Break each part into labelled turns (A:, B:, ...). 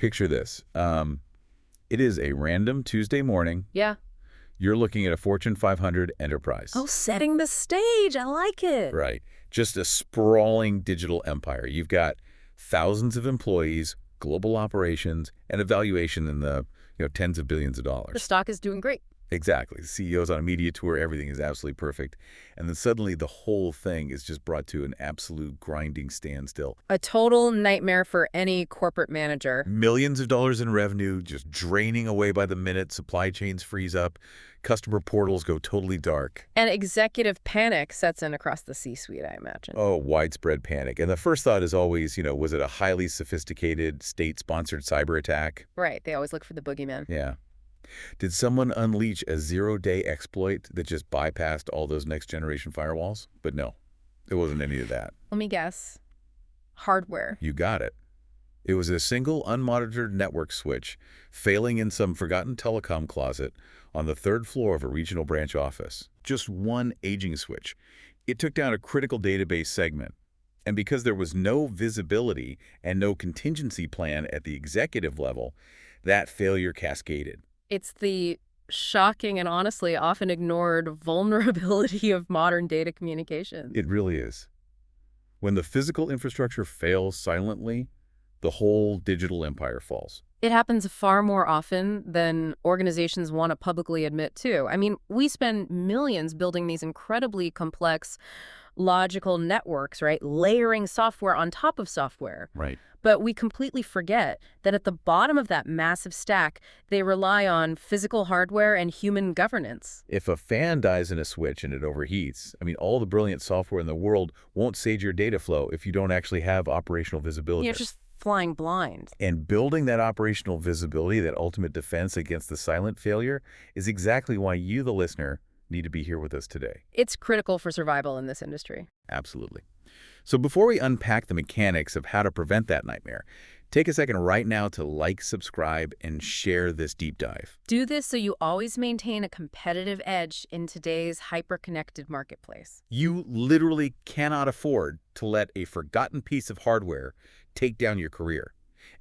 A: Picture this. It is a random Tuesday morning.
B: Yeah.
A: You're looking at a Fortune 500 enterprise.
B: Oh, setting the stage. I like it.
A: Right. Just a sprawling digital empire. You've got thousands of employees, global operations, and a valuation in the tens of billions of dollars.
B: The stock is doing great.
A: Exactly. The CEO's on a media tour. Everything is absolutely perfect. And then suddenly the whole thing is just brought to an absolute grinding standstill.
B: A total nightmare for any corporate manager.
A: Millions of dollars in revenue just draining away by the minute. Supply chains freeze up. Customer portals go totally dark.
B: And executive panic sets in across the C-suite, I imagine.
A: Oh, widespread panic. And the first thought is always, was it a highly sophisticated state-sponsored cyber attack?
B: Right. They always look for the boogeyman.
A: Yeah. Did someone unleash a zero-day exploit that just bypassed all those next-generation firewalls? But no, it wasn't any of that.
B: Let me guess. Hardware.
A: You got it. It was a single unmonitored network switch failing in some forgotten telecom closet on the third floor of a regional branch office. Just one aging switch. It took down a critical database segment. And because there was no visibility and no contingency plan at the executive level, that failure cascaded.
B: It's the shocking and honestly often ignored vulnerability of modern data communications.
A: It really is. When the physical infrastructure fails silently, the whole digital empire falls.
B: It happens far more often than organizations want to publicly admit to. I mean, we spend millions building these incredibly complex, logical networks, right? Layering software on top of software.
A: Right.
B: But we completely forget that at the bottom of that massive stack, they rely on physical hardware and human governance.
A: If a fan dies in a switch and it overheats, all the brilliant software in the world won't sage your data flow if you don't actually have operational visibility.
B: You're just flying blind.
A: And building that operational visibility, that ultimate defense against the silent failure, is exactly why you, the listener, need to be here with us today.
B: It's critical for survival in this industry.
A: Absolutely. So before we unpack the mechanics of how to prevent that nightmare, take a second right now to like, subscribe, and share this deep dive.
B: Do this so you always maintain a competitive edge in today's hyper-connected marketplace.
A: You literally cannot afford to let a forgotten piece of hardware take down your career.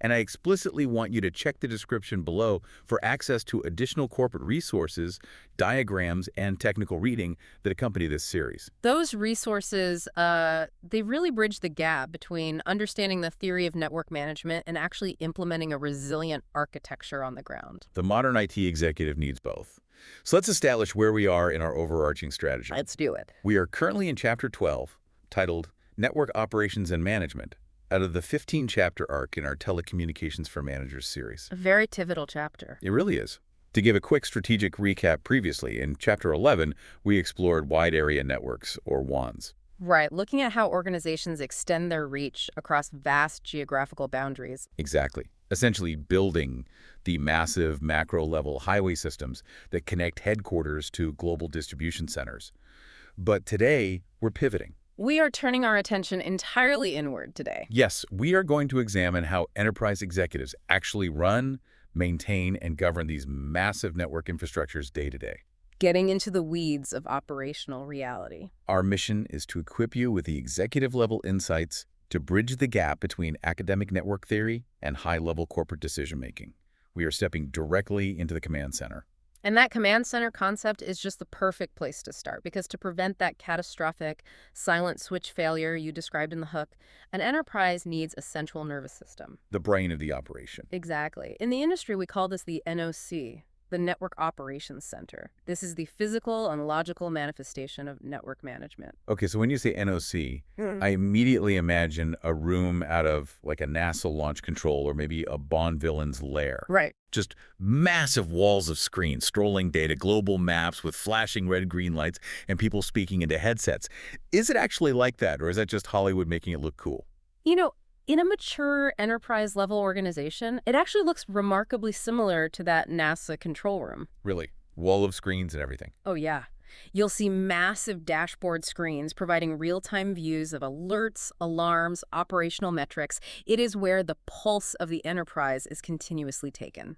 A: And I explicitly want you to check the description below for access to additional corporate resources, diagrams, and technical reading that accompany this series.
B: Those resources, they really bridge the gap between understanding the theory of network management and actually implementing a resilient architecture on the ground.
A: The modern IT executive needs both. So let's establish where we are in our overarching strategy.
B: Let's do it.
A: We are currently in Chapter 12, titled Network Operations and Management, out of the 15-chapter arc in our Telecommunications for Managers series.
B: A very pivotal chapter.
A: It really is. To give a quick strategic recap previously, in Chapter 11, we explored wide area networks, or WANs.
B: Right, looking at how organizations extend their reach across vast geographical boundaries.
A: Exactly. Essentially building the massive macro-level highway systems that connect headquarters to global distribution centers. But today, we're pivoting.
B: We are turning our attention entirely inward today.
A: Yes, we are going to examine how enterprise executives actually run, maintain, and govern these massive network infrastructures day to day.
B: Getting into the weeds of operational reality.
A: Our mission is to equip you with the executive-level insights to bridge the gap between academic network theory and high-level corporate decision-making. We are stepping directly into the command center.
B: And that command center concept is just the perfect place to start, because to prevent that catastrophic silent switch failure you described in the hook, an enterprise needs a central nervous system.
A: The brain of the operation.
B: Exactly. In the industry, we call this the NOC, the Network Operations Center. This is the physical and logical manifestation of network management.
A: Okay, so when you say NOC, I immediately imagine a room out of like a NASA launch control or maybe a Bond villain's lair.
B: Right.
A: Just massive walls of screens, scrolling data, global maps with flashing red-green lights, and people speaking into headsets. Is it actually like that, or is that just Hollywood making it look cool?
B: In a mature enterprise-level organization, it actually looks remarkably similar to that NASA control room.
A: Really? Wall of screens and everything?
B: Oh, yeah. You'll see massive dashboard screens providing real-time views of alerts, alarms, operational metrics. It is where the pulse of the enterprise is continuously taken.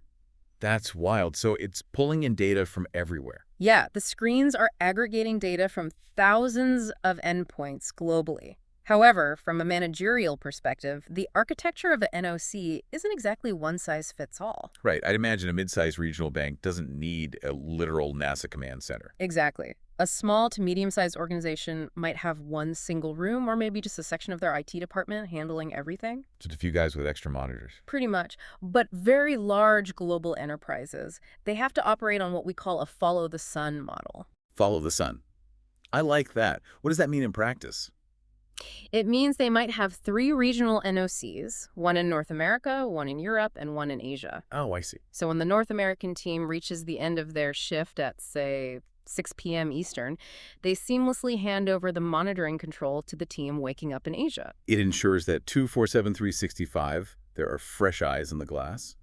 A: That's wild. So it's pulling in data from everywhere.
B: Yeah, the screens are aggregating data from thousands of endpoints globally. However, from a managerial perspective, the architecture of the NOC isn't exactly one size fits all.
A: Right. I'd imagine a mid-sized regional bank doesn't need a literal NASA command center.
B: Exactly. A small to medium-sized organization might have one single room or maybe just a section of their IT department handling everything.
A: Just a few guys with extra monitors.
B: Pretty much. But very large global enterprises, they have to operate on what we call a follow-the-sun model.
A: Follow the sun. I like that. What does that mean in practice?
B: It means they might have 3 regional NOCs, one in North America, one in Europe, and one in Asia.
A: Oh, I see.
B: So when the North American team reaches the end of their shift at, say, 6 p.m. Eastern, they seamlessly hand over the monitoring control to the team waking up in Asia.
A: It ensures that 24/7/365, there are fresh eyes in the glass.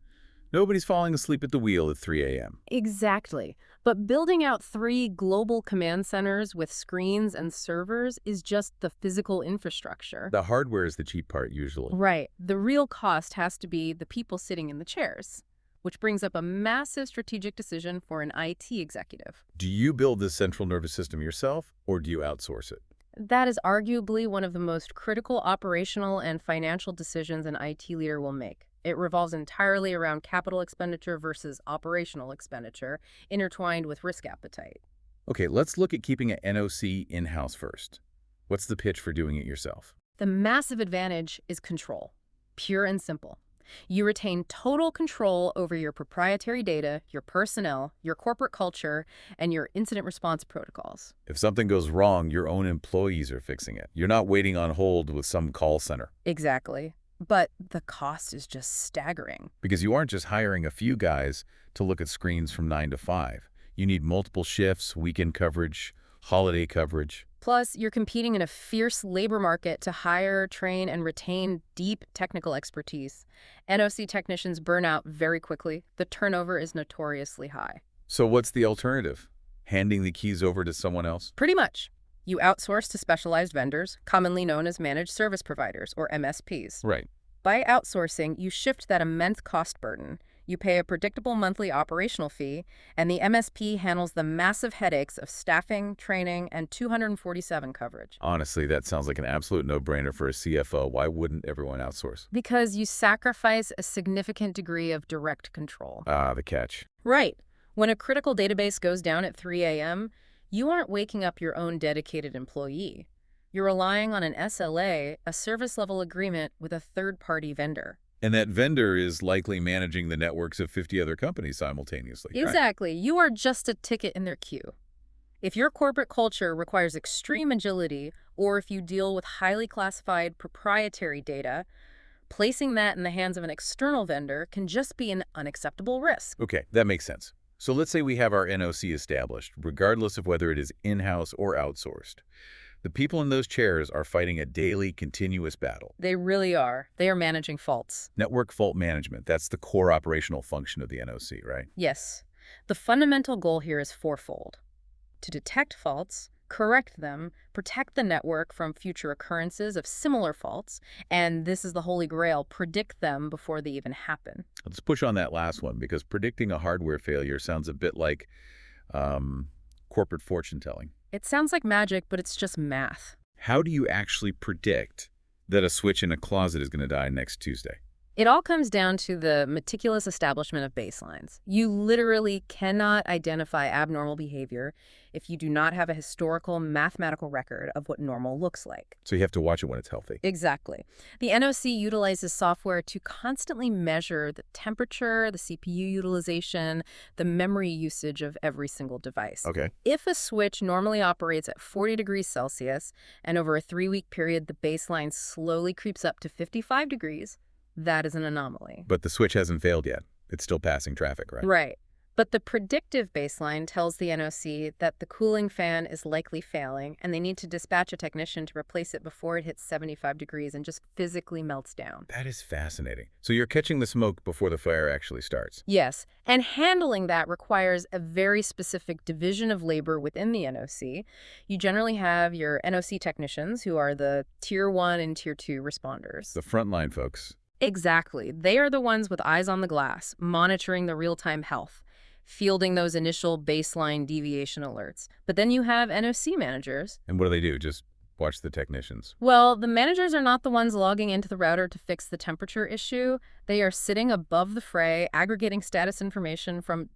A: Nobody's falling asleep at the wheel at 3 a.m.
B: Exactly. But building out 3 global command centers with screens and servers is just the physical infrastructure.
A: The hardware is the cheap part, usually.
B: Right. The real cost has to be the people sitting in the chairs, which brings up a massive strategic decision for an IT executive.
A: Do you build this central nervous system yourself, or do you outsource it?
B: That is arguably one of the most critical operational and financial decisions an IT leader will make. It revolves entirely around capital expenditure versus operational expenditure, intertwined with risk appetite.
A: Okay, let's look at keeping an NOC in-house first. What's the pitch for doing it yourself?
B: The massive advantage is control, pure and simple. You retain total control over your proprietary data, your personnel, your corporate culture, and your incident response protocols.
A: If something goes wrong, your own employees are fixing it. You're not waiting on hold with some call center.
B: Exactly. But the cost is just staggering.
A: Because you aren't just hiring a few guys to look at screens from 9 to 5. You need multiple shifts, weekend coverage, holiday coverage.
B: Plus, you're competing in a fierce labor market to hire, train, and retain deep technical expertise. NOC technicians burn out very quickly. The turnover is notoriously high.
A: So what's the alternative? Handing the keys over to someone else?
B: Pretty much. You outsource to specialized vendors, commonly known as managed service providers, or MSPs.
A: Right.
B: By outsourcing, you shift that immense cost burden. You pay a predictable monthly operational fee, and the MSP handles the massive headaches of staffing, training, and 247 coverage.
A: Honestly, that sounds like an absolute no-brainer for a CFO. Why wouldn't everyone outsource?
B: Because you sacrifice a significant degree of direct control.
A: Ah, the catch.
B: Right. When a critical database goes down at 3 a.m., you aren't waking up your own dedicated employee. You're relying on an SLA, a service-level agreement with a third-party vendor.
A: And that vendor is likely managing the networks of 50 other companies simultaneously.
B: Exactly. Right. You are just a ticket in their queue. If your corporate culture requires extreme agility, or if you deal with highly classified proprietary data, placing that in the hands of an external vendor can just be an unacceptable risk.
A: Okay, that makes sense. So let's say we have our NOC established, regardless of whether it is in-house or outsourced. The people in those chairs are fighting a daily, continuous battle.
B: They really are. They are managing faults.
A: Network fault management, that's the core operational function of the NOC, right?
B: Yes. The fundamental goal here is fourfold: to detect faults, correct them, protect the network from future occurrences of similar faults, and this is the holy grail, predict them before they even happen.
A: Let's push on that last one, because predicting a hardware failure sounds a bit like corporate fortune telling.
B: It sounds like magic, but it's just math.
A: How do you actually predict that a switch in a closet is going to die next Tuesday?
B: It all comes down to the meticulous establishment of baselines. You literally cannot identify abnormal behavior if you do not have a historical mathematical record of what normal looks like.
A: So you have to watch it when it's healthy.
B: Exactly. The NOC utilizes software to constantly measure the temperature, the CPU utilization, the memory usage of every single device.
A: Okay.
B: If a switch normally operates at 40 degrees Celsius and over a 3-week period the baseline slowly creeps up to 55 degrees, that is an anomaly.
A: But the switch hasn't failed yet. It's still passing traffic, right?
B: Right. But the predictive baseline tells the NOC that the cooling fan is likely failing, and they need to dispatch a technician to replace it before it hits 75 degrees and just physically melts down.
A: That is fascinating. So you're catching the smoke before the fire actually starts.
B: Yes, and handling that requires a very specific division of labor within the NOC. You generally have your NOC technicians, who are the Tier 1 and Tier 2 responders.
A: The frontline folks.
B: Exactly. They are the ones with eyes on the glass, monitoring the real-time health, fielding those initial baseline deviation alerts. But then you have NOC managers.
A: And what do? Just Watch the technicians.
B: Well, the managers are not the ones logging into the router to fix the temperature issue. They are sitting above the fray, aggregating status information from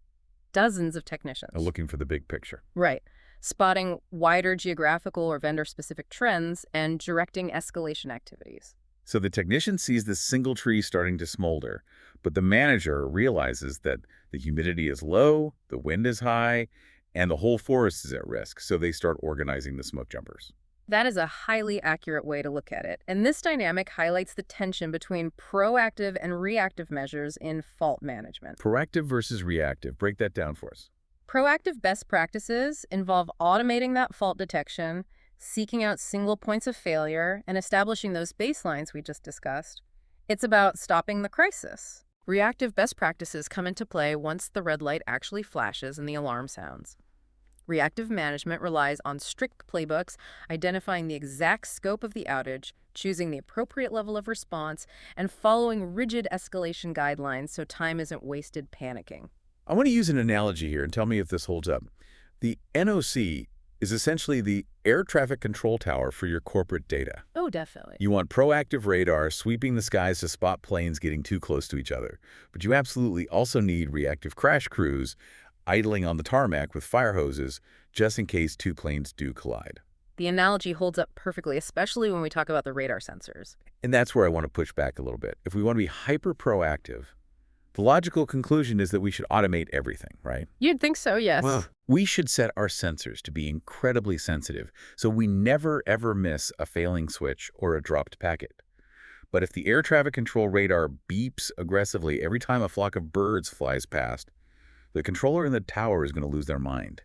B: dozens of technicians.
A: Looking for the big picture.
B: Right. Spotting wider geographical or vendor-specific trends and directing escalation activities.
A: So the technician sees this single tree starting to smolder, but the manager realizes that the humidity is low, the wind is high, and the whole forest is at risk, so they start organizing the smoke jumpers.
B: That is a highly accurate way to look at it. And this dynamic highlights the tension between proactive and reactive measures in fault management.
A: Proactive versus reactive. Break that down for us.
B: Proactive best practices involve automating that fault detection, seeking out single points of failure, and establishing those baselines we just discussed. It's about stopping the crisis. Reactive best practices come into play once the red light actually flashes and the alarm sounds. Reactive management relies on strict playbooks, identifying the exact scope of the outage, choosing the appropriate level of response, and following rigid escalation guidelines so time isn't wasted panicking.
A: I want to use an analogy here and tell me if this holds up. The NOC is essentially the air traffic control tower for your corporate data.
B: Oh, definitely.
A: You want proactive radar sweeping the skies to spot planes getting too close to each other. But you absolutely also need reactive crash crews idling on the tarmac with fire hoses just in case two planes do collide.
B: The analogy holds up perfectly, especially when we talk about the radar sensors.
A: And that's where I want to push back a little bit. If we want to be hyper proactive, the logical conclusion is that we should automate everything, right?
B: You'd think so, yes.
A: Well, we should set our sensors to be incredibly sensitive so we never ever miss a failing switch or a dropped packet. But if the air traffic control radar beeps aggressively every time a flock of birds flies past, the controller in the tower is going to lose their mind.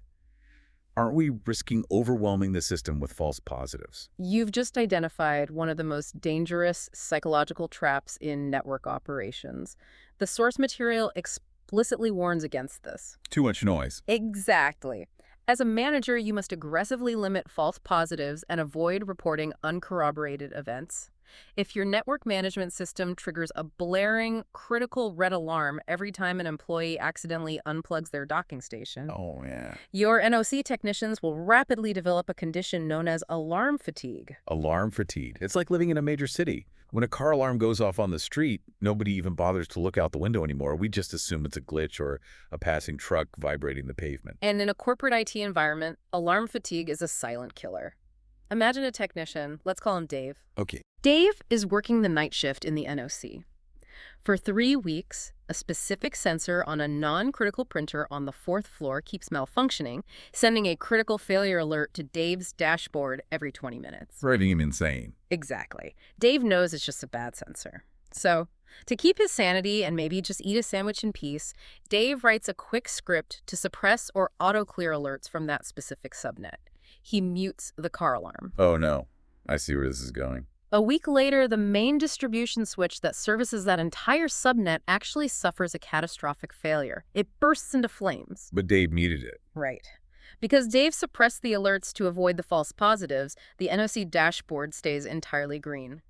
A: Aren't we risking overwhelming the system with false positives?
B: You've just identified one of the most dangerous psychological traps in network operations. The source material explicitly warns against this.
A: Too much noise.
B: Exactly. As a manager, you must aggressively limit false positives and avoid reporting uncorroborated events. If your network management system triggers a blaring, critical red alarm every time an employee accidentally unplugs their docking station,
A: Oh, yeah.
B: your NOC technicians will rapidly develop a condition known as alarm fatigue.
A: Alarm fatigue. It's like living in a major city. When a car alarm goes off on the street, nobody even bothers to look out the window anymore. We just assume it's a glitch or a passing truck vibrating the pavement.
B: And in a corporate IT environment, alarm fatigue is a silent killer. Imagine a technician, let's call him Dave.
A: Okay.
B: Dave is working the night shift in the NOC. For 3 weeks, a specific sensor on a non-critical printer on the 4th floor keeps malfunctioning, sending a critical failure alert to Dave's dashboard every 20 minutes.
A: Driving him insane.
B: Exactly. Dave knows it's just a bad sensor. So, to keep his sanity and maybe just eat a sandwich in peace, Dave writes a quick script to suppress or auto-clear alerts from that specific subnet. He mutes the car alarm.
A: Oh, no. I see where this is going.
B: A week later, the main distribution switch that services that entire subnet actually suffers a catastrophic failure. It bursts into flames.
A: But Dave muted it.
B: Right. Because Dave suppressed the alerts to avoid the false positives, the NOC dashboard stays entirely green.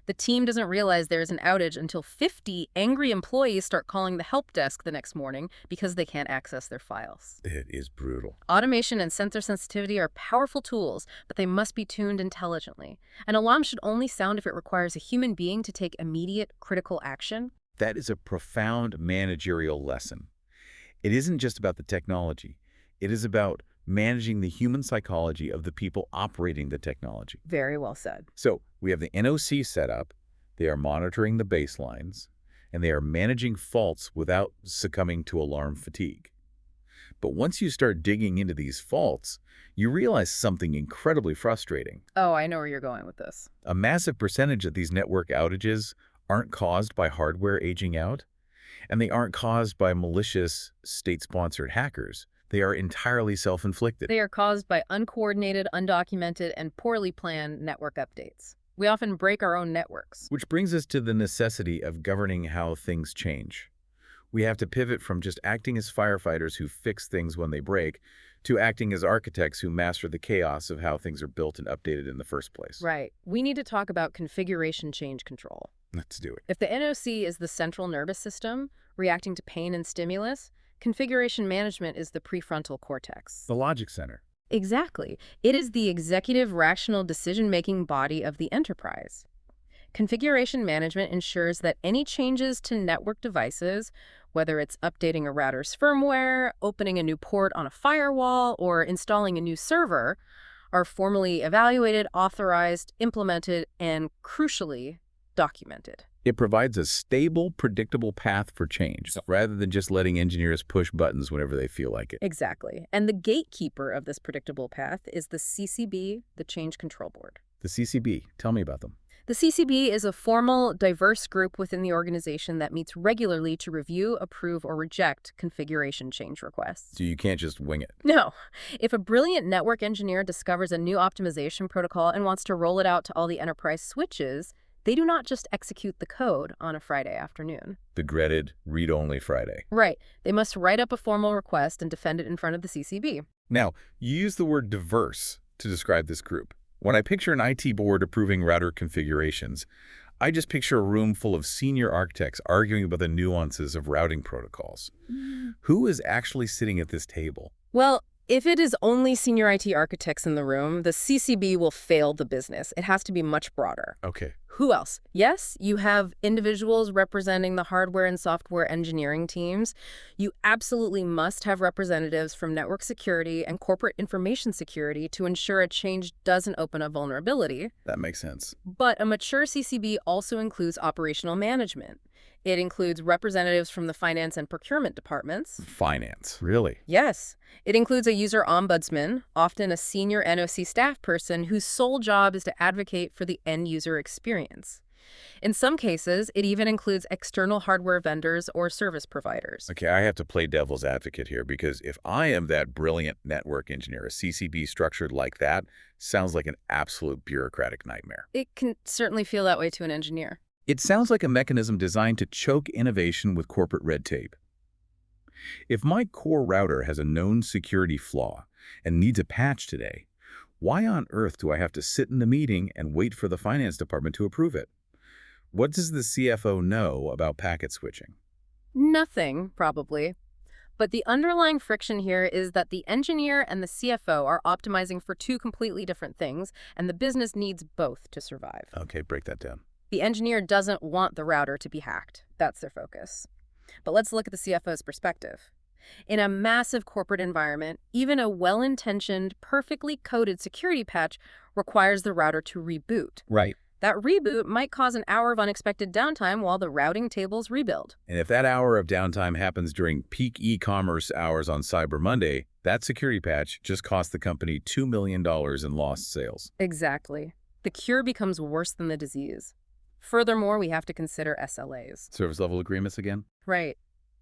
B: The team doesn't realize there is an outage until 50 angry employees start calling the help desk the next morning because they can't access their files.
A: It is brutal.
B: Automation and sensor sensitivity are powerful tools, but they must be tuned intelligently. An alarm should only sound if it requires a human being to take immediate, critical action.
A: That is a profound managerial lesson. It isn't just about the technology. It is about managing the human psychology of the people operating the technology.
B: Very well said.
A: So we have the NOC set up, they are monitoring the baselines, and they are managing faults without succumbing to alarm fatigue. But once you start digging into these faults, you realize something incredibly frustrating.
B: Oh, I know where you're going with this.
A: A massive percentage of these network outages aren't caused by hardware aging out, and they aren't caused by malicious state-sponsored hackers. They are entirely self-inflicted.
B: They are caused by uncoordinated, undocumented, and poorly planned network updates. We often break our own networks.
A: Which brings us to the necessity of governing how things change. We have to pivot from just acting as firefighters who fix things when they break to acting as architects who master the chaos of how things are built and updated in the first place.
B: Right. We need to talk about configuration change control.
A: Let's do it.
B: If the NOC is the central nervous system, reacting to pain and stimulus, configuration management is the prefrontal cortex.
A: The logic center.
B: Exactly. It is the executive rational decision-making body of the enterprise. Configuration management ensures that any changes to network devices, whether it's updating a router's firmware, opening a new port on a firewall, or installing a new server, are formally evaluated, authorized, implemented, and crucially, documented.
A: It provides a stable, predictable path for change, rather than just letting engineers push buttons whenever they feel like it.
B: Exactly. And the gatekeeper of this predictable path is the CCB, the Change Control Board.
A: The CCB, tell me about them.
B: The CCB is a formal, diverse group within the organization that meets regularly to review, approve, or reject configuration change requests.
A: So you can't just wing it.
B: No. If a brilliant network engineer discovers a new optimization protocol and wants to roll it out to all the enterprise switches, they do not just execute the code on a Friday afternoon.
A: The dreaded read-only Friday.
B: Right. They must write up a formal request and defend it in front of the CCB.
A: Now, you use the word diverse to describe this group. When I picture an IT board approving router configurations, I just picture a room full of senior architects arguing about the nuances of routing protocols. Who is actually sitting at this table?
B: Well, if it is only senior IT architects in the room, the CCB will fail the business. It has to be much broader.
A: Okay.
B: Who else? Yes, you have individuals representing the hardware and software engineering teams. You absolutely must have representatives from network security and corporate information security to ensure a change doesn't open a vulnerability.
A: That makes sense.
B: But a mature CCB also includes operational management. It includes representatives from the finance and procurement departments.
A: Finance. Really?
B: Yes. It includes a user ombudsman, often a senior NOC staff person whose sole job is to advocate for the end user experience. In some cases, it even includes external hardware vendors or service providers.
A: Okay, I have to play devil's advocate here because if I am that brilliant network engineer, a CCB structured like that sounds like an absolute bureaucratic nightmare.
B: It can certainly feel that way to an engineer.
A: It sounds like a mechanism designed to choke innovation with corporate red tape. If my core router has a known security flaw and needs a patch today, why on earth do I have to sit in the meeting and wait for the finance department to approve it? What does the CFO know about packet switching?
B: Nothing, probably. But the underlying friction here is that the engineer and the CFO are optimizing for two completely different things, and the business needs both to survive.
A: Okay, break that down.
B: The engineer doesn't want the router to be hacked. That's their focus. But let's look at the CFO's perspective. In a massive corporate environment, even a well-intentioned, perfectly coded security patch requires the router to reboot.
A: Right.
B: That reboot might cause an hour of unexpected downtime while the routing tables rebuild.
A: And if that hour of downtime happens during peak e-commerce hours on Cyber Monday, that security patch just cost the company $2 million in lost sales.
B: Exactly. The cure becomes worse than the disease. Furthermore, we have to consider SLAs.
A: Service level agreements again?
B: Right.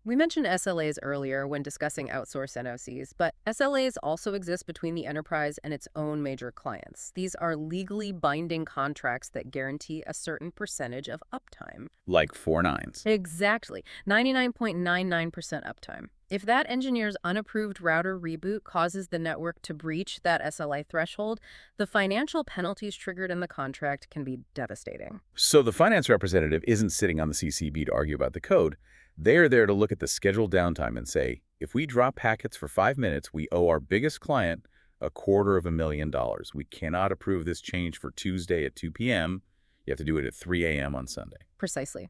B: We mentioned SLAs earlier when discussing outsourced NOCs, but SLAs also exist between the enterprise and its own major clients. These are legally binding contracts that guarantee a certain percentage of uptime.
A: Like 4 nines.
B: Exactly. 99.99% uptime. If that engineer's unapproved router reboot causes the network to breach that SLA threshold, the financial penalties triggered in the contract can be devastating.
A: So the finance representative isn't sitting on the CCB to argue about the code. They're there to look at the scheduled downtime and say, if we drop packets for 5 minutes, we owe our biggest client $250,000. We cannot approve this change for Tuesday at 2 p.m. You have to do it at 3 a.m. on Sunday.
B: Precisely.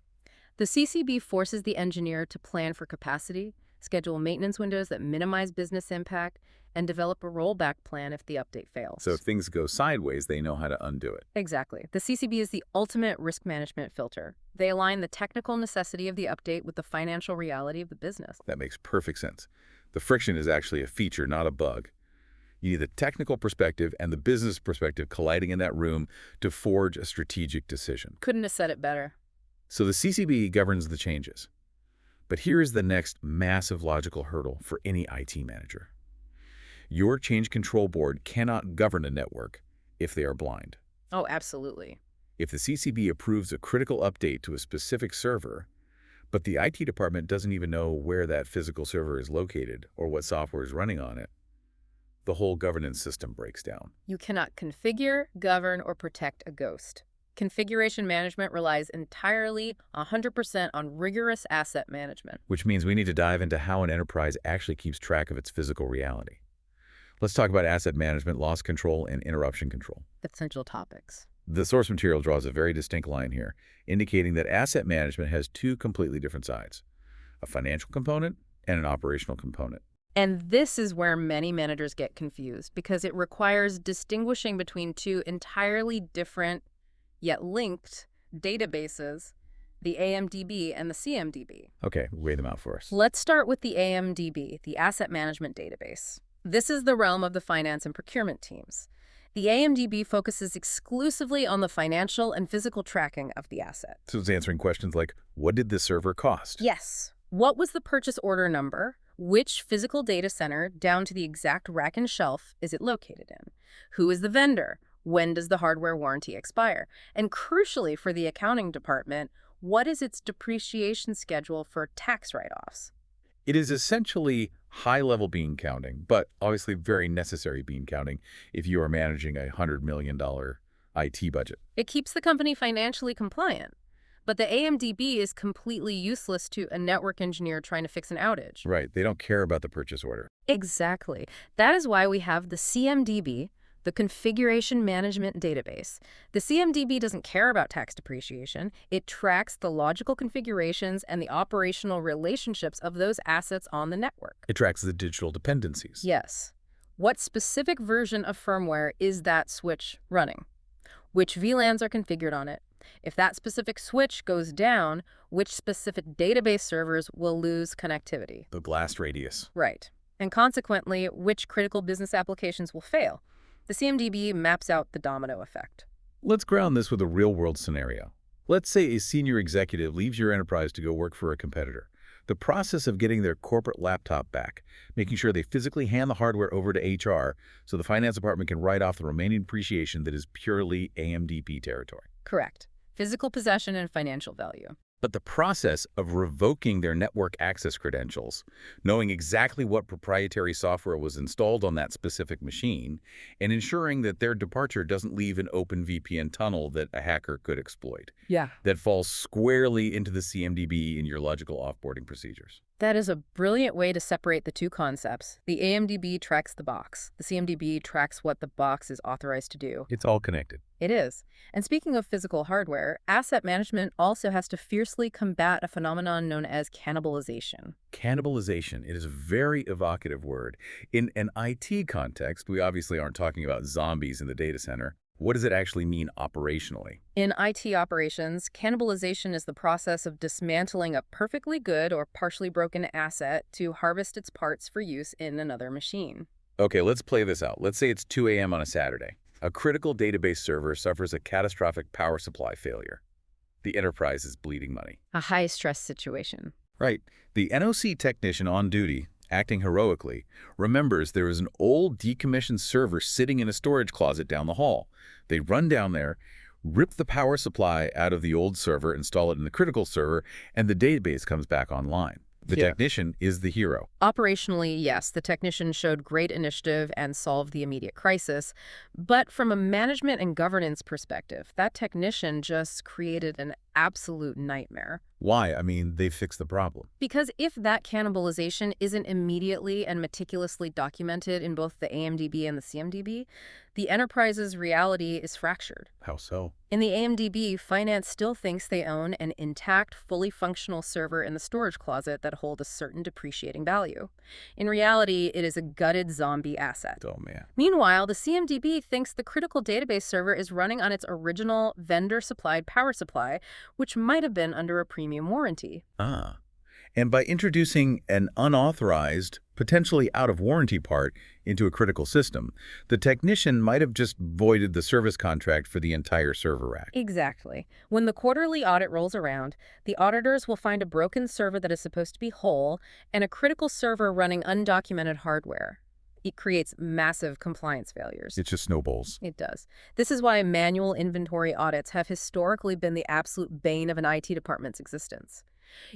B: The CCB forces the engineer to plan for capacity, schedule maintenance windows that minimize business impact, and develop a rollback plan if the update fails.
A: So if things go sideways, they know how to undo it.
B: Exactly. The CCB is the ultimate risk management filter. They align the technical necessity of the update with the financial reality of the business.
A: That makes perfect sense. The friction is actually a feature, not a bug. You need the technical perspective and the business perspective colliding in that room to forge a strategic decision.
B: Couldn't have said it better.
A: So the CCB governs the changes. But here is the next massive logical hurdle for any IT manager. Your change control board cannot govern a network if they are blind.
B: Oh, absolutely.
A: If the CCB approves a critical update to a specific server, but the IT department doesn't even know where that physical server is located or what software is running on it, the whole governance system breaks down.
B: You cannot configure, govern, or protect a ghost. Configuration management relies entirely 100% on rigorous asset management.
A: Which means we need to dive into how an enterprise actually keeps track of its physical reality. Let's talk about asset management, loss control, and interruption control.
B: Essential topics.
A: The source material draws a very distinct line here, indicating that asset management has two completely different sides, a financial component and an operational component.
B: And this is where many managers get confused because it requires distinguishing between two entirely different yet linked databases, the AMDB and the CMDB.
A: Okay, weigh them out for us.
B: Let's start with the AMDB, the Asset Management Database. This is the realm of the finance and procurement teams. The AMDB focuses exclusively on the financial and physical tracking of the asset.
A: So it's answering questions like, what did this server cost?
B: Yes. What was the purchase order number? Which physical data center, down to the exact rack and shelf, is it located in? Who is the vendor? When does the hardware warranty expire? And crucially for the accounting department, what is its depreciation schedule for tax write-offs?
A: It is essentially high-level bean counting, but obviously very necessary bean counting if you are managing a $100 million IT budget.
B: It keeps the company financially compliant. But the AMDB is completely useless to a network engineer trying to fix an outage.
A: Right. They don't care about the purchase order.
B: Exactly. That is why we have the CMDB, the Configuration Management Database. The CMDB doesn't care about tax depreciation. It tracks the logical configurations and the operational relationships of those assets on the network.
A: It tracks the digital dependencies.
B: Yes. What specific version of firmware is that switch running? Which VLANs are configured on it? If that specific switch goes down, which specific database servers will lose connectivity?
A: The blast radius.
B: Right. And consequently, which critical business applications will fail? The CMDB maps out the domino effect.
A: Let's ground this with a real-world scenario. Let's say a senior executive leaves your enterprise to go work for a competitor. The process of getting their corporate laptop back, making sure they physically hand the hardware over to HR so the finance department can write off the remaining depreciation that is purely AMDB territory.
B: Correct. Physical possession and financial value.
A: But the process of revoking their network access credentials, knowing exactly what proprietary software was installed on that specific machine, and ensuring that their departure doesn't leave an open VPN tunnel that a hacker could exploit.
B: Yeah.
A: That falls squarely into the CMDB in your logical offboarding procedures.
B: That is a brilliant way to separate the two concepts. The AMDB tracks the box. The CMDB tracks what the box is authorized to do.
A: It's all connected.
B: It is. And speaking of physical hardware, asset management also has to fiercely combat a phenomenon known as cannibalization.
A: Cannibalization. It is a very evocative word. In an IT context, we obviously aren't talking about zombies in the data center. What does it actually mean operationally?
B: In IT operations, cannibalization is the process of dismantling a perfectly good or partially broken asset to harvest its parts for use in another machine.
A: Okay, let's play this out. Let's say it's 2 a.m. on a Saturday. A critical database server suffers a catastrophic power supply failure. The enterprise is bleeding money.
B: A high-stress situation.
A: Right. The NOC technician on duty, acting heroically, remembers there is an old decommissioned server sitting in a storage closet down the hall. They run down there, rip the power supply out of the old server, install it in the critical server, and the database comes back online. The technician is the hero.
B: Operationally, yes, the technician showed great initiative and solved the immediate crisis. But from a management and governance perspective, that technician just created an absolute nightmare.
A: Why? I mean, they fixed the problem.
B: Because if that cannibalization isn't immediately and meticulously documented in both the AMDB and the CMDB, the enterprise's reality is fractured.
A: How so?
B: In the AMDB, finance still thinks they own an intact, fully functional server in the storage closet that hold a certain depreciating value. In reality, it is a gutted zombie asset.
A: Oh, man.
B: Meanwhile, the CMDB thinks the critical database server is running on its original vendor-supplied power supply, which might have been under a premium warranty.
A: Ah. And by introducing an unauthorized, potentially out-of-warranty part into a critical system, the technician might have just voided the service contract for the entire server rack.
B: Exactly. When the quarterly audit rolls around, the auditors will find a broken server that is supposed to be whole and a critical server running undocumented hardware. It creates massive compliance failures.
A: It just snowballs.
B: It does. This is why manual inventory audits have historically been the absolute bane of an IT department's existence.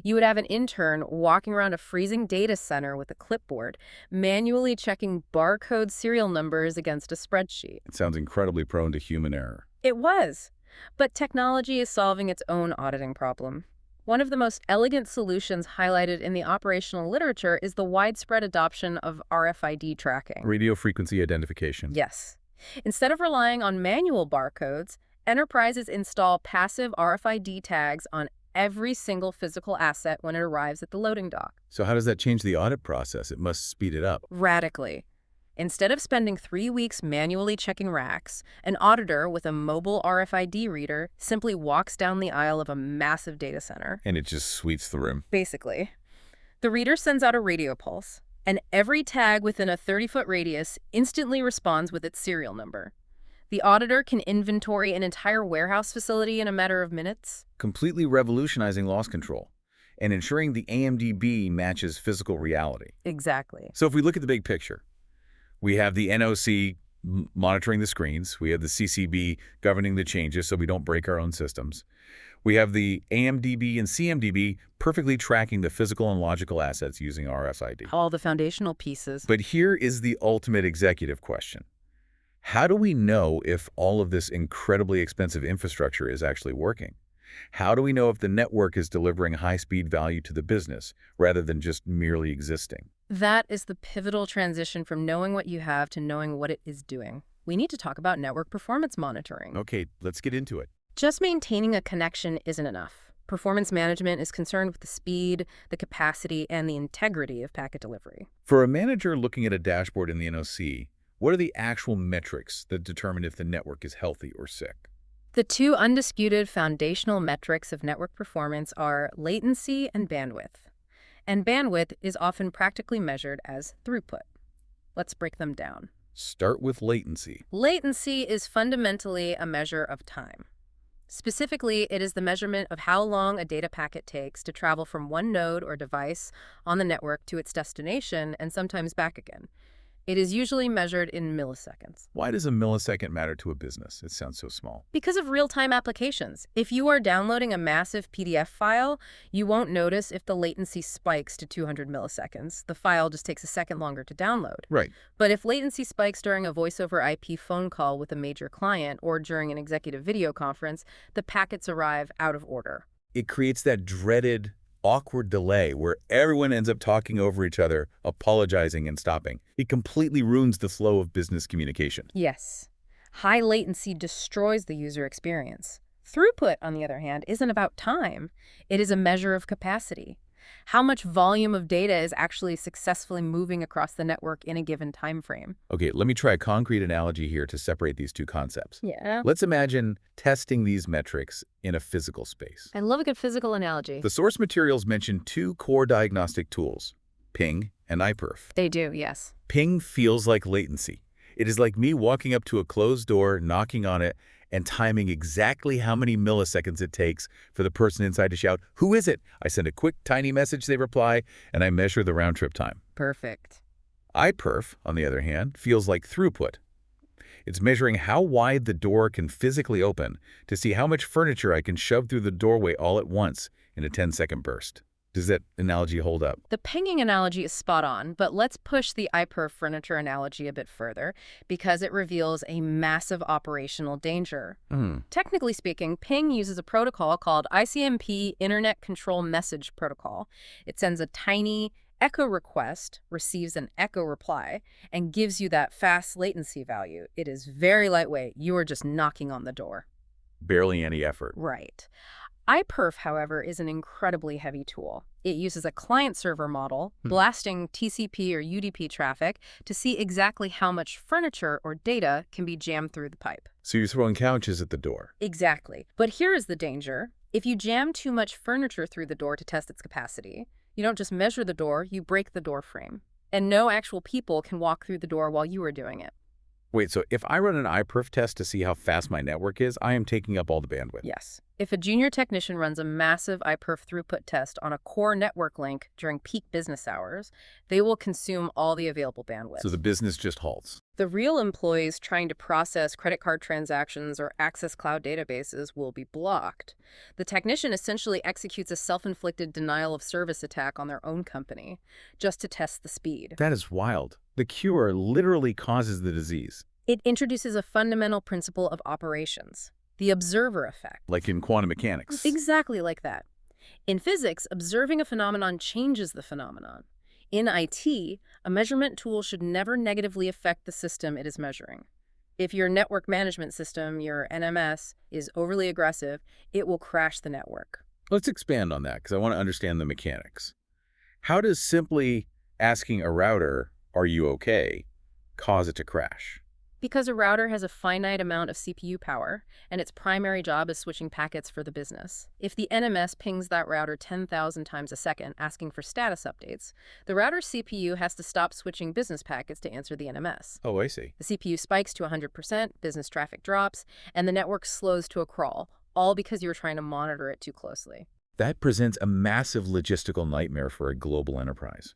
B: You would have an intern walking around a freezing data center with a clipboard, manually checking barcode serial numbers against a spreadsheet.
A: It sounds incredibly prone to human error.
B: It was. But technology is solving its own auditing problem. One of the most elegant solutions highlighted in the operational literature is the widespread adoption of RFID tracking.
A: Radio frequency identification.
B: Yes. Instead of relying on manual barcodes, enterprises install passive RFID tags on every single physical asset when it arrives at the loading dock.
A: So how does that change the audit process? It must speed it up.
B: Radically. Instead of spending 3 weeks manually checking racks, an auditor with a mobile RFID reader simply walks down the aisle of a massive data center.
A: And it just sweeps the room.
B: Basically. The reader sends out a radio pulse, and every tag within a 30-foot radius instantly responds with its serial number. The auditor can inventory an entire warehouse facility in a matter of minutes.
A: Completely revolutionizing loss control and ensuring the AMDB matches physical reality.
B: Exactly.
A: So if we look at the big picture, we have the NOC monitoring the screens. We have the CCB governing the changes so we don't break our own systems. We have the AMDB and CMDB perfectly tracking the physical and logical assets using RFID.
B: All the foundational pieces.
A: But here is the ultimate executive question. How do we know if all of this incredibly expensive infrastructure is actually working? How do we know if the network is delivering high-speed value to the business rather than just merely existing?
B: That is the pivotal transition from knowing what you have to knowing what it is doing. We need to talk about network performance monitoring.
A: Okay, let's get into it.
B: Just maintaining a connection isn't enough. Performance management is concerned with the speed, the capacity, and the integrity of packet delivery.
A: For a manager looking at a dashboard in the NOC, what are the actual metrics that determine if the network is healthy or sick?
B: The two undisputed foundational metrics of network performance are latency and bandwidth. And bandwidth is often practically measured as throughput. Let's break them down.
A: Start with latency.
B: Latency is fundamentally a measure of time. Specifically, it is the measurement of how long a data packet takes to travel from one node or device on the network to its destination and sometimes back again. It is usually measured in milliseconds.
A: Why does a millisecond matter to a business? It sounds so small.
B: Because of real-time applications. If you are downloading a massive PDF file, you won't notice if the latency spikes to 200 milliseconds. The file just takes a second longer to download.
A: Right.
B: But if latency spikes during a voice-over IP phone call with a major client or during an executive video conference, the packets arrive out of order.
A: It creates that dreaded, awkward delay where everyone ends up talking over each other, apologizing and stopping. It completely ruins the flow of business communication.
B: Yes. High latency destroys the user experience. Throughput, on the other hand, isn't about time. It is a measure of capacity. How much volume of data is actually successfully moving across the network in a given time frame?
A: Okay, let me try a concrete analogy here to separate these two concepts.
B: Yeah.
A: Let's imagine testing these metrics in a physical space.
B: I love a good physical analogy.
A: The source materials mention two core diagnostic tools, ping and iPerf.
B: They do, yes.
A: Ping feels like latency. It is like me walking up to a closed door, knocking on it, and timing exactly how many milliseconds it takes for the person inside to shout, "Who is it?" I send a quick, tiny message, they reply, and I measure the round-trip time.
B: Perfect.
A: iPerf, on the other hand, feels like throughput. It's measuring how wide the door can physically open to see how much furniture I can shove through the doorway all at once in a 10-second burst. Does that analogy hold up?
B: The pinging analogy is spot on, but let's push the iPerf furniture analogy a bit further because it reveals a massive operational danger. Technically speaking, ping uses a protocol called ICMP Internet Control Message Protocol. It sends a tiny echo request, receives an echo reply, and gives you that fast latency value. It is very lightweight. You are just knocking on the door.
A: Barely any effort.
B: Right. iPerf, however, is an incredibly heavy tool. It uses a client-server model, blasting TCP or UDP traffic to see exactly how much furniture or data can be jammed through the pipe.
A: So you're throwing couches at the door.
B: Exactly. But here is the danger. If you jam too much furniture through the door to test its capacity, you don't just measure the door, you break the door frame. And no actual people can walk through the door while you are doing it.
A: Wait, so if I run an iPerf test to see how fast my network is, I am taking up all the bandwidth.
B: Yes. If a junior technician runs a massive iPerf throughput test on a core network link during peak business hours, they will consume all the available bandwidth.
A: So the business just halts.
B: The real employees trying to process credit card transactions or access cloud databases will be blocked. The technician essentially executes a self-inflicted denial of service attack on their own company just to test the speed.
A: That is wild. The cure literally causes the disease.
B: It introduces a fundamental principle of operations, the observer effect.
A: Like in quantum mechanics.
B: Exactly like that. In physics, observing a phenomenon changes the phenomenon. In IT, a measurement tool should never negatively affect the system it is measuring. If your network management system, your NMS, is overly aggressive, it will crash the network.
A: Let's expand on that because I want to understand the mechanics. How does simply asking a router, "Are you okay?" cause it to crash?
B: Because a router has a finite amount of CPU power, and its primary job is switching packets for the business. If the NMS pings that router 10,000 times a second asking for status updates, the router's CPU has to stop switching business packets to answer the NMS.
A: Oh, I see.
B: The CPU spikes to 100%, business traffic drops, and the network slows to a crawl, all because you were trying to monitor it too closely.
A: That presents a massive logistical nightmare for a global enterprise.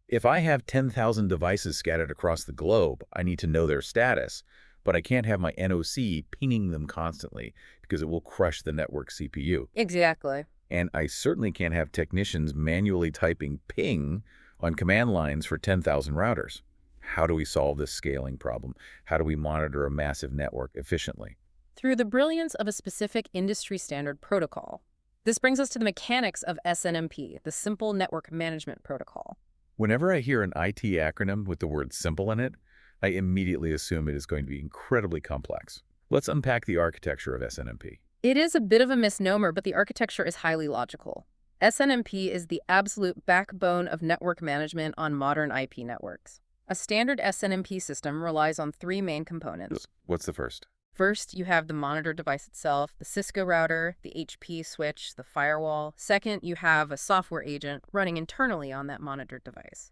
A: If I have 10,000 devices scattered across the globe, I need to know their status, but I can't have my NOC pinging them constantly because it will crush the network CPU.
B: Exactly.
A: And I certainly can't have technicians manually typing ping on command lines for 10,000 routers. How do we solve this scaling problem? How do we monitor a massive network efficiently?
B: Through the brilliance of a specific industry standard protocol. This brings us to the mechanics of SNMP, the Simple Network Management Protocol.
A: Whenever I hear an IT acronym with the word simple in it, I immediately assume it is going to be incredibly complex. Let's unpack the architecture of SNMP.
B: It is a bit of a misnomer, but the architecture is highly logical. SNMP is the absolute backbone of network management on modern IP networks. A standard SNMP system relies on three main components.
A: What's the first?
B: First, you have the monitor device itself, the Cisco router, the HP switch, the firewall. Second, you have a software agent running internally on that monitored device.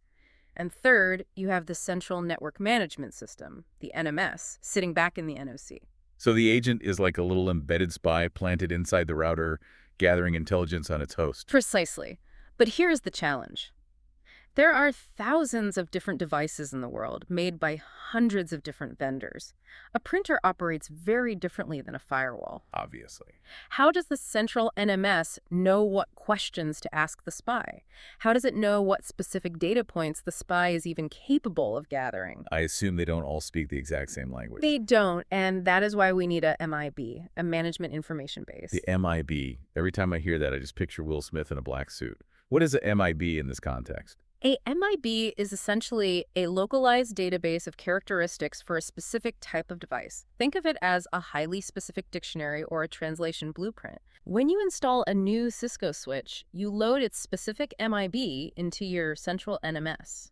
B: And third, you have the central network management system, the NMS, sitting back in the NOC.
A: So the agent is like a little embedded spy planted inside the router, gathering intelligence on its host.
B: Precisely. But here's the challenge. There are thousands of different devices in the world made by hundreds of different vendors. A printer operates very differently than a firewall.
A: Obviously.
B: How does the central NMS know what questions to ask the spy? How does it know what specific data points the spy is even capable of gathering?
A: I assume they don't all speak the exact same language.
B: They don't, and that is why we need a MIB, a Management Information Base.
A: The MIB. Every time I hear that, I just picture Will Smith in a black suit. What is a MIB in this context?
B: A MIB is essentially a localized database of characteristics for a specific type of device. Think of it as a highly specific dictionary or a translation blueprint. When you install a new Cisco switch, you load its specific MIB into your central NMS.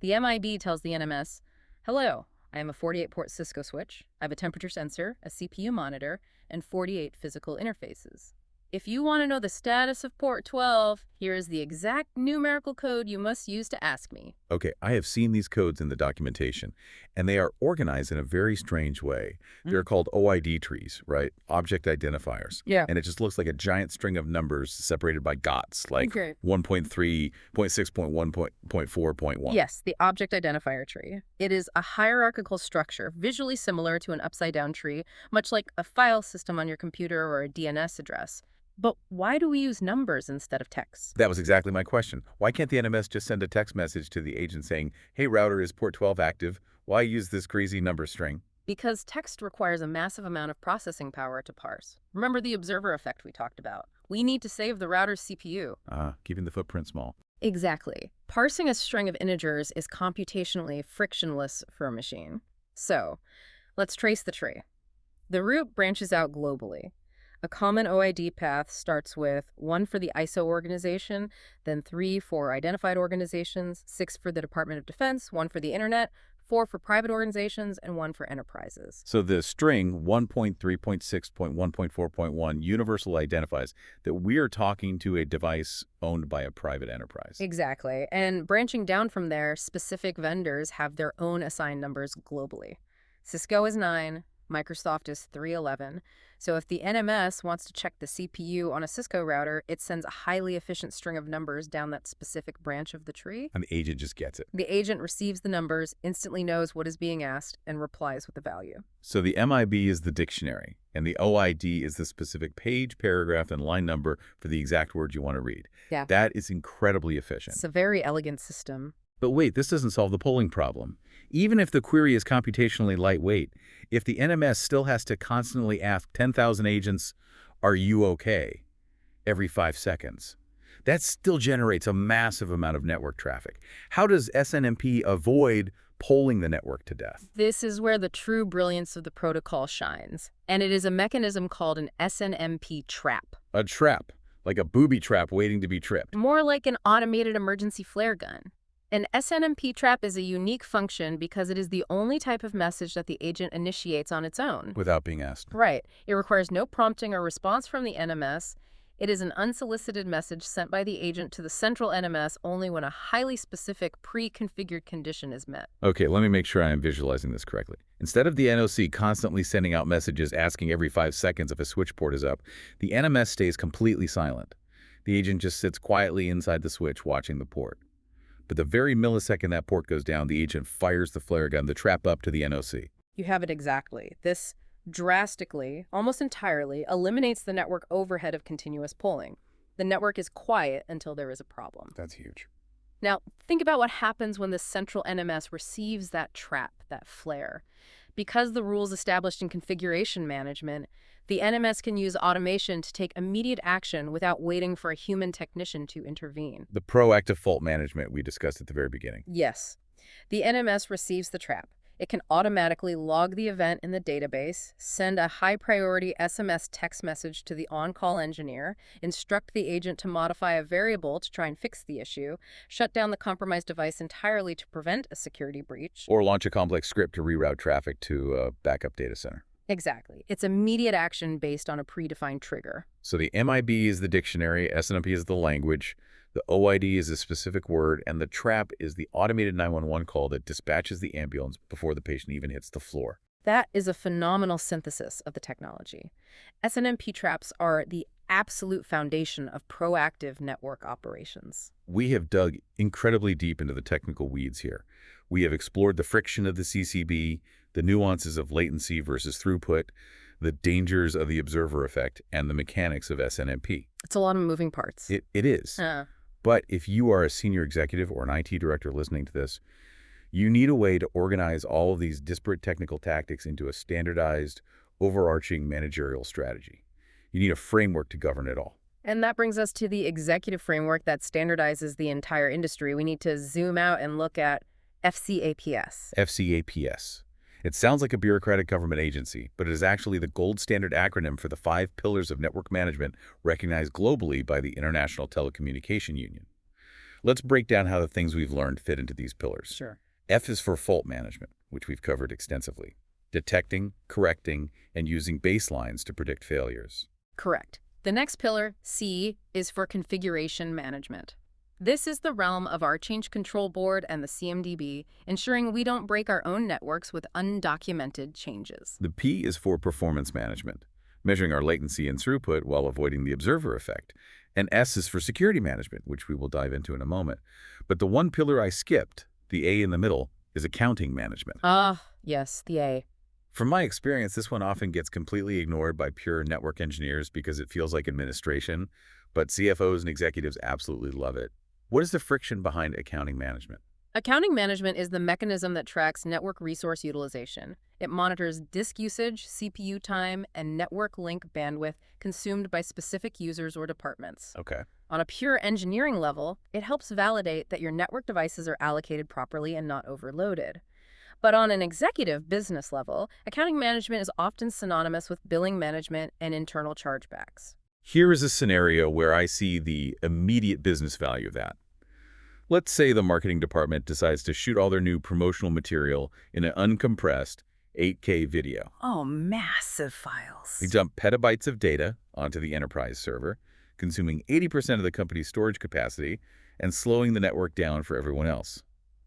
B: The MIB tells the NMS, "Hello, I am a 48-port Cisco switch. I have a temperature sensor, a CPU monitor, and 48 physical interfaces. If you want to know the status of port 12, here is the exact numerical code you must use to ask me."
A: Okay, I have seen these codes in the documentation, and they are organized in a very strange way. They're called OID trees, right? Object identifiers.
B: Yeah.
A: And it just looks like a giant string of numbers separated by GOTS, like
B: Okay.
A: 1.3, 0.6.1.4.1.
B: Yes, the object identifier tree. It is a hierarchical structure, visually similar to an upside-down tree, much like a file system on your computer or a DNS address. But why do we use numbers instead of text?
A: That was exactly my question. Why can't the NMS just send a text message to the agent saying, "Hey, router, is port 12 active? Why use this crazy number string?"
B: Because text requires a massive amount of processing power to parse. Remember the observer effect we talked about. We need to save the router's CPU.
A: Keeping the footprint small.
B: Exactly. Parsing a string of integers is computationally frictionless for a machine. So, let's trace the tree. The root branches out globally. A common OID path starts with 1 for the ISO organization, then 3 for identified organizations, 6 for the Department of Defense, 1 for the Internet, 4 for private organizations, and 1 for enterprises.
A: So the string 1.3.6.1.4.1 universal identifies that we are talking to a device owned by a private enterprise.
B: Exactly. And branching down from there, specific vendors have their own assigned numbers globally. Cisco is 9, Microsoft is 311. So if the NMS wants to check the CPU on a Cisco router, it sends a highly efficient string of numbers down that specific branch of the tree.
A: And the agent just gets it.
B: The agent receives the numbers, instantly knows what is being asked, and replies with the value.
A: So the MIB is the dictionary, and the OID is the specific page, paragraph, and line number for the exact word you want to read.
B: Yeah.
A: That is incredibly efficient.
B: It's a very elegant system.
A: But wait, this doesn't solve the polling problem. Even if the query is computationally lightweight, if the NMS still has to constantly ask 10,000 agents, "Are you okay?" every 5 seconds, That still generates a massive amount of network traffic. How does SNMP avoid polling the network to death?
B: This is where the true brilliance of the protocol shines, and it is a mechanism called an SNMP trap.
A: A trap, like a booby trap waiting to be tripped.
B: More like an automated emergency flare gun. An SNMP trap is a unique function because it is the only type of message that the agent initiates on its own.
A: Without being asked.
B: Right. It requires no prompting or response from the NMS. It is an unsolicited message sent by the agent to the central NMS only when a highly specific pre-configured condition is met.
A: Okay, let me make sure I am visualizing this correctly. Instead of the NOC constantly sending out messages asking every 5 seconds if a switch port is up, the NMS stays completely silent. The agent just sits quietly inside the switch watching the port. But the very millisecond that port goes down, the agent fires the flare gun, the trap up to the NOC.
B: You have it exactly. This drastically, almost entirely, eliminates the network overhead of continuous polling. The network is quiet until there is a problem.
A: That's huge.
B: Now, think about what happens when the central NMS receives that trap, that flare. Because the rules established in configuration management, the NMS can use automation to take immediate action without waiting for a human technician to intervene.
A: The proactive fault management we discussed at the very beginning.
B: Yes. The NMS receives the trap. It can automatically log the event in the database, send a high-priority SMS text message to the on-call engineer, instruct the agent to modify a variable to try and fix the issue, shut down the compromised device entirely to prevent a security breach.
A: Or launch a complex script to reroute traffic to a backup data center.
B: Exactly. It's immediate action based on a predefined trigger.
A: So the MIB is the dictionary, SNMP is the language, the OID is a specific word, and the trap is the automated 911 call that dispatches the ambulance before the patient even hits the floor.
B: That is a phenomenal synthesis of the technology. SNMP traps are the absolute foundation of proactive network operations.
A: We have dug incredibly deep into the technical weeds here. We have explored the friction of the CCB, the nuances of latency versus throughput, the dangers of the observer effect, and the mechanics of SNMP.
B: It's a lot of moving parts.
A: It is. But if you are a senior executive or an IT director listening to this, you need a way to organize all of these disparate technical tactics into a standardized, overarching managerial strategy. You need a framework to govern it all.
B: And that brings us to the executive framework that standardizes the entire industry. We need to zoom out and look at FCAPS.
A: FCAPS. It sounds like a bureaucratic government agency, but it is actually the gold standard acronym for the 5 pillars of network management recognized globally by the International Telecommunication Union. Let's break down how the things we've learned fit into these pillars.
B: Sure.
A: F is for fault management, which we've covered extensively. Detecting, correcting, and using baselines to predict failures.
B: Correct. The next pillar, C, is for configuration management. This is the realm of our Change Control Board and the CMDB, ensuring we don't break our own networks with undocumented changes.
A: The P is for performance management, measuring our latency and throughput while avoiding the observer effect. And S is for security management, which we will dive into in a moment. But the one pillar I skipped, the A in the middle, is accounting management.
B: Yes, the A.
A: From my experience, this one often gets completely ignored by pure network engineers because it feels like administration, but CFOs and executives absolutely love it. What is the friction behind accounting management?
B: Accounting management is the mechanism that tracks network resource utilization. It monitors disk usage, CPU time, and network link bandwidth consumed by specific users or departments.
A: Okay.
B: On a pure engineering level, it helps validate that your network devices are allocated properly and not overloaded. But on an executive business level, accounting management is often synonymous with billing management and internal chargebacks.
A: Here is a scenario where I see the immediate business value of that. Let's say the marketing department decides to shoot all their new promotional material in an uncompressed 8K video.
B: Oh, massive files.
A: They dump petabytes of data onto the enterprise server, consuming 80% of the company's storage capacity and slowing the network down for everyone else.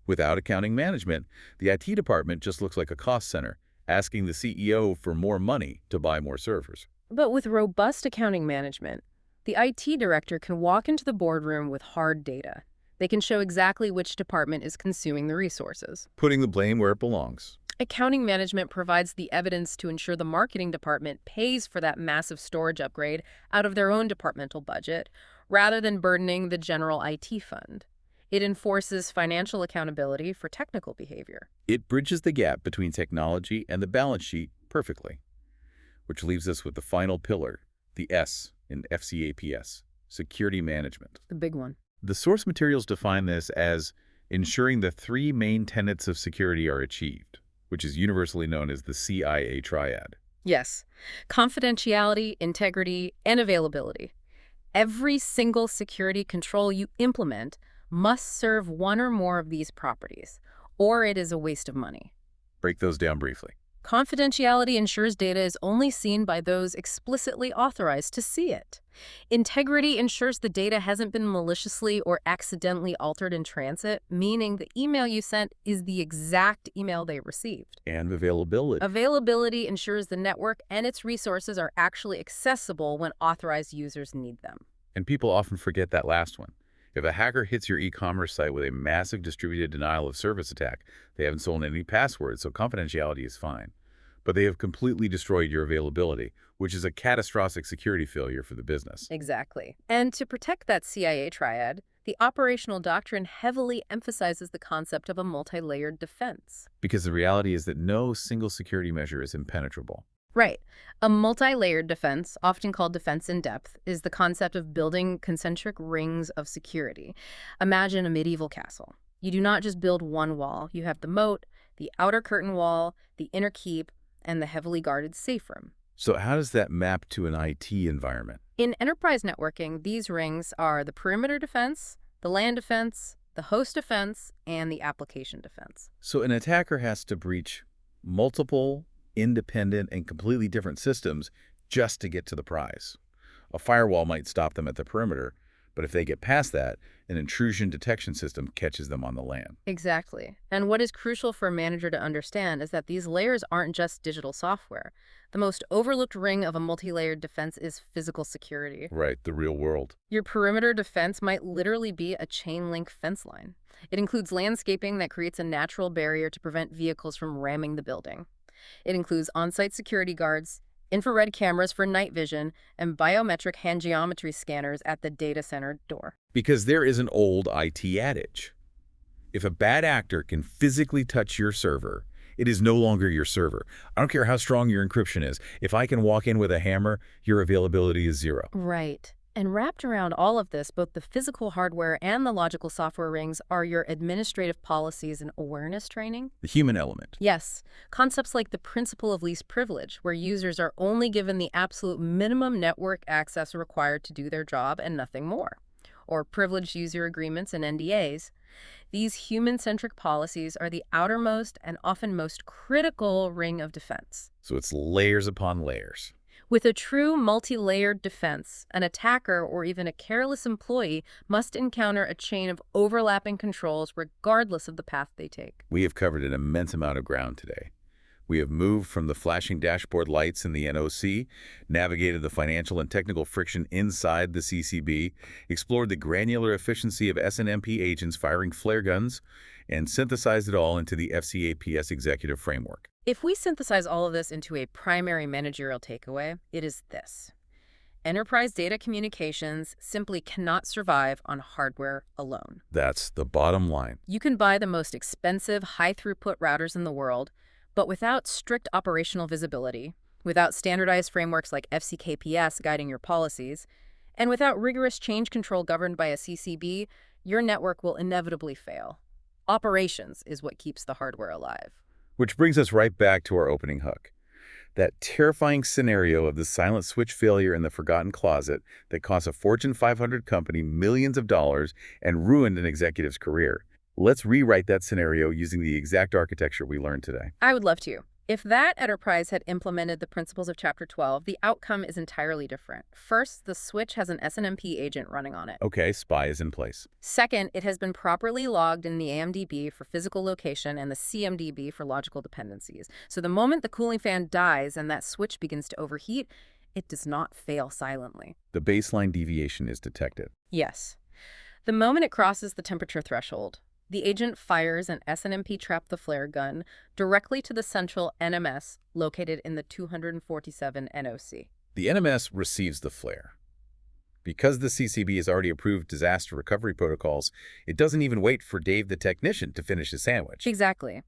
A: Without accounting management, the IT department just looks like a cost center, asking the CEO for more money to buy more servers.
B: But with robust accounting management, the IT director can walk into the boardroom with hard data. They can show exactly which department is consuming the resources.
A: Putting the blame where it belongs.
B: Accounting management provides the evidence to ensure the marketing department pays for that massive storage upgrade out of their own departmental budget, rather than burdening the general IT fund. It enforces financial accountability for technical behavior.
A: It bridges the gap between technology and the balance sheet perfectly. Which leaves us with the final pillar, the S in FCAPS, security management.
B: The big one.
A: The source materials define this as ensuring the three main tenets of security are achieved, which is universally known as the CIA triad.
B: Yes. Confidentiality, integrity, and availability. Every single security control you implement must serve one or more of these properties, or it is a waste of money.
A: Break those down briefly.
B: Confidentiality ensures data is only seen by those explicitly authorized to see it. Integrity ensures the data hasn't been maliciously or accidentally altered in transit, meaning the email you sent is the exact email they received.
A: And availability.
B: Availability ensures the network and its resources are actually accessible when authorized users need them.
A: And people often forget that last one. If a hacker hits your e-commerce site with a massive distributed denial of service attack, they haven't stolen any passwords, so confidentiality is fine. But they have completely destroyed your availability, which is a catastrophic security failure for the business.
B: Exactly. And to protect that CIA triad, the operational doctrine heavily emphasizes the concept of a multi-layered defense.
A: Because the reality is that no single security measure is impenetrable.
B: Right. A multi-layered defense, often called defense in depth, is the concept of building concentric rings of security. Imagine a medieval castle. You do not just build one wall. You have the moat, the outer curtain wall, the inner keep, and the heavily guarded safe room.
A: So how does that map to an IT environment?
B: In enterprise networking, these rings are the perimeter defense, the LAN defense, the host defense, and the application defense.
A: So an attacker has to breach multiple, independent, and completely different systems just to get to the prize. A firewall might stop them at the perimeter, but if they get past that, an intrusion detection system catches them on the LAN.
B: Exactly. And what is crucial for a manager to understand is that these layers aren't just digital software. The most overlooked ring of a multi-layered defense is physical security.
A: Right, the real world.
B: Your perimeter defense might literally be a chain link fence line. It includes landscaping that creates a natural barrier to prevent vehicles from ramming the building. It includes on-site security guards, infrared cameras for night vision, and biometric hand geometry scanners at the data center door.
A: Because there is an old IT adage. If a bad actor can physically touch your server, it is no longer your server. I don't care how strong your encryption is. If I can walk in with a hammer, your availability is zero.
B: Right. And wrapped around all of this, both the physical hardware and the logical software rings are your administrative policies and awareness training.
A: The human element.
B: Yes. Concepts like the principle of least privilege, where users are only given the absolute minimum network access required to do their job and nothing more. Or privileged user agreements and NDAs. These human-centric policies are the outermost and often most critical ring of defense.
A: So it's layers upon layers.
B: With a true multi-layered defense, an attacker or even a careless employee must encounter a chain of overlapping controls regardless of the path they take.
A: We have covered an immense amount of ground today. We have moved from the flashing dashboard lights in the NOC, navigated the financial and technical friction inside the CCB, explored the granular efficiency of SNMP agents firing flare guns, and synthesized it all into the FCAPS executive framework.
B: If we synthesize all of this into a primary managerial takeaway, it is this. Enterprise data communications simply cannot survive on hardware alone.
A: That's the bottom line.
B: You can buy the most expensive, high-throughput routers in the world, but without strict operational visibility, without standardized frameworks like FCAPS guiding your policies, and without rigorous change control governed by a CCB, your network will inevitably fail. Operations is what keeps the hardware alive.
A: Which brings us right back to our opening hook. That terrifying scenario of the silent switch failure in the forgotten closet that cost a Fortune 500 company millions of dollars and ruined an executive's career. Let's rewrite that scenario using the exact architecture we learned today.
B: I would love to. If that enterprise had implemented the principles of Chapter 12, the outcome is entirely different. First, the switch has an SNMP agent running on it.
A: Okay, SPY is in place.
B: Second, it has been properly logged in the AMDB for physical location and the CMDB for logical dependencies. So the moment the cooling fan dies and that switch begins to overheat, it does not fail silently.
A: The baseline deviation is detected.
B: Yes. The moment it crosses the temperature threshold, the agent fires an SNMP trap the flare gun directly to the central NMS located in the 247 NOC.
A: The NMS receives the flare. Because the CCB has already approved disaster recovery protocols, it doesn't even wait for Dave the technician to finish his sandwich.
B: Exactly.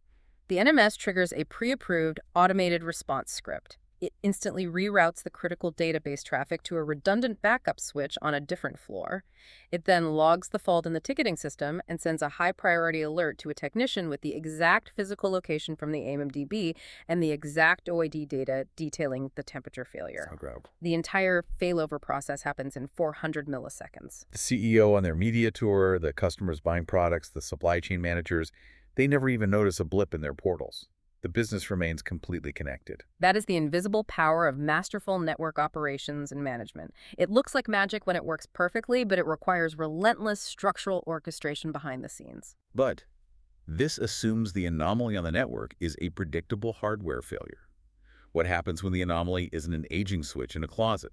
B: The NMS triggers a pre-approved automated response script. It instantly reroutes the critical database traffic to a redundant backup switch on a different floor. It then logs the fault in the ticketing system and sends a high-priority alert to a technician with the exact physical location from the AMDB and the exact OID data detailing the temperature failure.
A: It's incredible.
B: The entire failover process happens in 400 milliseconds.
A: The CEO on their media tour, the customers buying products, the supply chain managers, they never even notice a blip in their portals. The business remains completely connected.
B: That is the invisible power of masterful network operations and management. It looks like magic when it works perfectly, but it requires relentless structural orchestration behind the scenes.
A: But this assumes the anomaly on the network is a predictable hardware failure. What happens when the anomaly isn't an aging switch in a closet?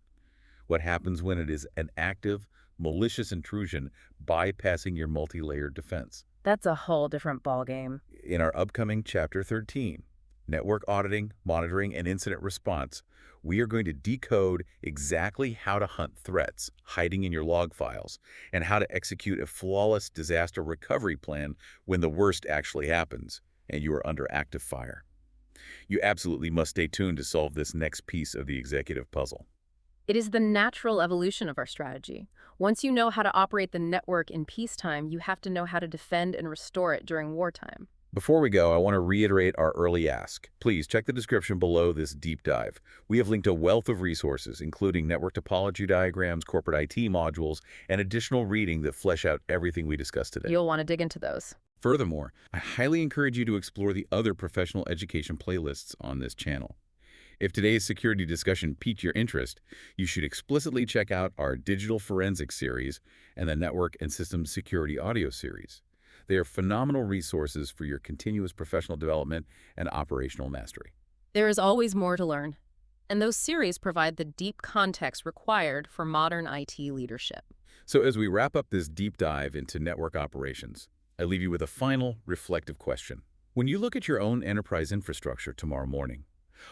A: What happens when it is an active, malicious intrusion bypassing your multi-layered defense?
B: That's a whole different ballgame.
A: In our upcoming Chapter 13, Network Auditing, Monitoring, and Incident Response, we are going to decode exactly how to hunt threats hiding in your log files and how to execute a flawless disaster recovery plan when the worst actually happens and you are under active fire. You absolutely must stay tuned to solve this next piece of the executive puzzle.
B: It is the natural evolution of our strategy. Once you know how to operate the network in peacetime, you have to know how to defend and restore it during wartime.
A: Before we go, I want to reiterate our early ask. Please check the description below this deep dive. We have linked a wealth of resources, including network topology diagrams, corporate IT modules, and additional reading that flesh out everything we discussed today.
B: You'll want to dig into those.
A: Furthermore, I highly encourage you to explore the other professional education playlists on this channel. If today's security discussion piqued your interest, you should explicitly check out our Digital Forensics series and the Network and Systems Security audio series. They are phenomenal resources for your continuous professional development and operational mastery.
B: There is always more to learn, and those series provide the deep context required for modern IT leadership.
A: So as we wrap up this deep dive into network operations, I leave you with a final reflective question. When you look at your own enterprise infrastructure tomorrow morning,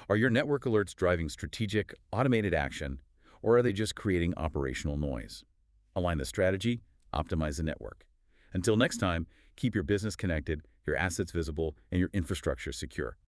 A: are your network alerts driving strategic, automated action, or are they just creating operational noise? Align the strategy, optimize the network. Until next time, keep your business connected, your assets visible, and your infrastructure secure.